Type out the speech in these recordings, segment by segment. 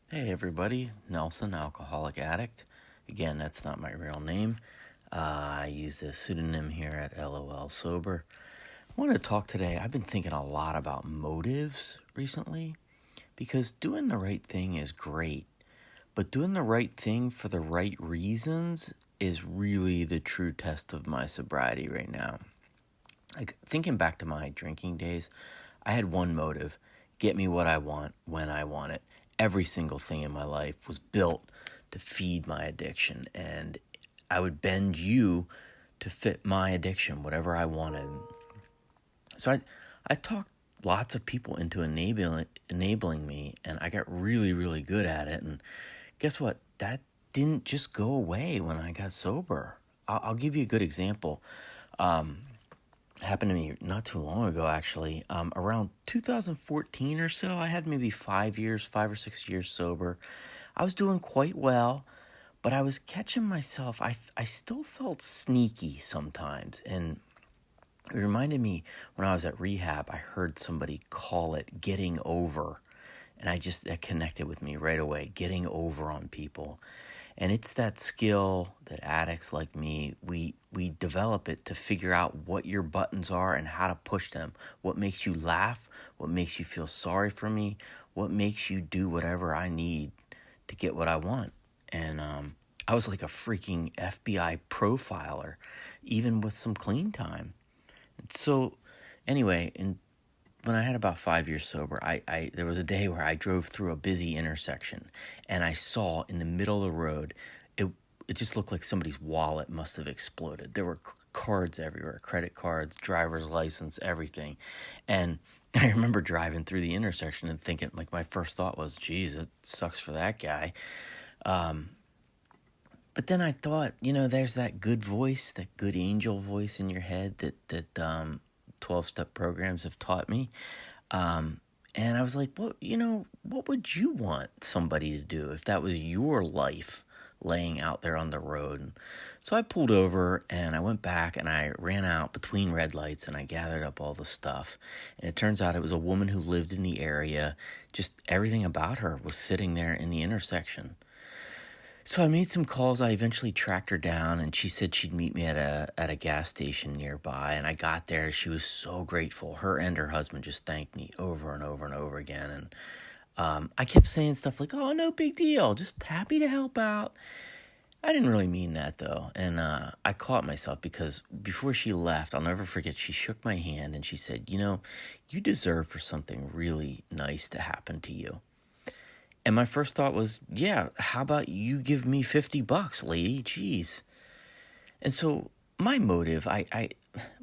Hey everybody, Nelson, alcoholic addict. Again, that's not my real name. I use the pseudonym here at LOL Sober. I wanted to talk today. I've been thinking a lot about motives recently because doing the right thing is great, but doing the right thing for the right reasons is really the true test of my sobriety right now. Like thinking back to my drinking days, I had one motive: get me what I want when I want it. Every single thing in my life was built to feed my addiction, and I would bend you to fit my addiction, whatever I wanted. So I talked lots of people into enabling me, and I got really, really good at it. And guess what? That didn't just go away when I got sober. I'll give you a good example. Happened to me not too long ago, actually. Around 2014 or so, I had maybe 5 or 6 years sober. I was doing quite well, but I was catching myself. I still felt sneaky sometimes. And it reminded me when I was at rehab, I heard somebody call it getting over. And that connected with me right away, getting over on people. And it's that skill that addicts like me, we develop it to figure out what your buttons are and how to push them. What makes you laugh, what makes you feel sorry for me, what makes you do whatever I need to get what I want. And I was like a freaking FBI profiler, even with some clean time. So anyway, when I had about 5 years sober, there was a day where I drove through a busy intersection, and I saw in the middle of the road, it just looked like somebody's wallet must have exploded. There were cards everywhere, credit cards, driver's license, everything. And I remember driving through the intersection and thinking, like, my first thought was, geez, it sucks for that guy. But then I thought, there's that good voice, that good angel voice in your head that 12-step programs have taught me. And I was like, what would you want somebody to do if that was your life laying out there on the road? And so I pulled over and I went back and I ran out between red lights and I gathered up all the stuff. And it turns out it was a woman who lived in the area. Just everything about her was sitting there in the intersection. So I made some calls. I eventually tracked her down, and she said she'd meet me at a gas station nearby. And I got there. She was so grateful. Her and her husband just thanked me over and over and over again. And I kept saying stuff like, "Oh, no big deal. Just happy to help out." I didn't really mean that, though. And I caught myself because before she left, I'll never forget, she shook my hand and she said, "You deserve for something really nice to happen to you." And my first thought was, yeah, how about you give me $50, lady? Jeez. And so my motive,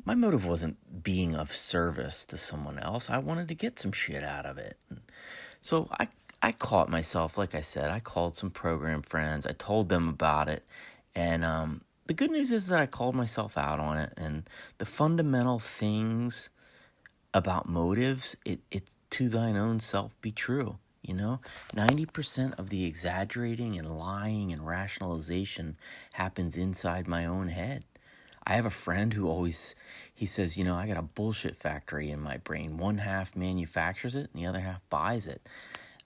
my motive wasn't being of service to someone else. I wanted to get some shit out of it. So I caught myself, like I said, I called some program friends. I told them about it. And the good news is that I called myself out on it. And the fundamental things about motives, it's to thine own self be true. 90% of the exaggerating and lying and rationalization happens inside my own head. I have a friend who he says, I got a bullshit factory in my brain. One half manufactures it and the other half buys it.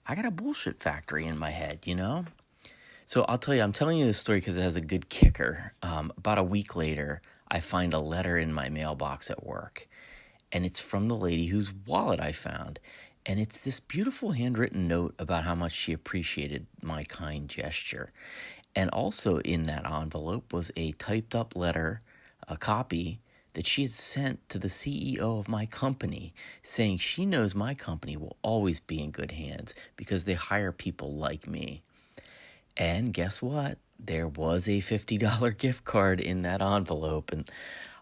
I got a bullshit factory in my head, So I'll tell you, I'm telling you this story because it has a good kicker. About a week later, I find a letter in my mailbox at work. And it's from the lady whose wallet I found. And it's this beautiful handwritten note about how much she appreciated my kind gesture. And also in that envelope was a typed up letter, a copy that she had sent to the CEO of my company, saying she knows my company will always be in good hands because they hire people like me. And guess what? There was a $50 gift card in that envelope. And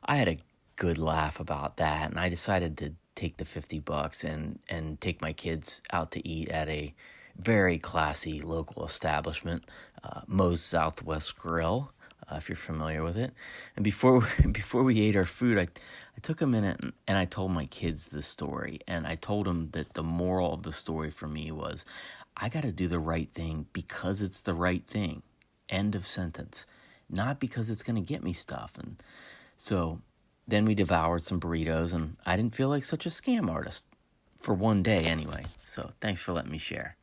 I had a good laugh about that. And I decided to take the $50 and take my kids out to eat at a very classy local establishment, Moe's Southwest Grill, if you're familiar with it. And before we ate our food, I took a minute and I told my kids the story. And I told them that the moral of the story for me was, I got to do the right thing because it's the right thing. End of sentence. Not because it's going to get me stuff. And so then we devoured some burritos, and I didn't feel like such a scam artist. For one day, anyway. So thanks for letting me share.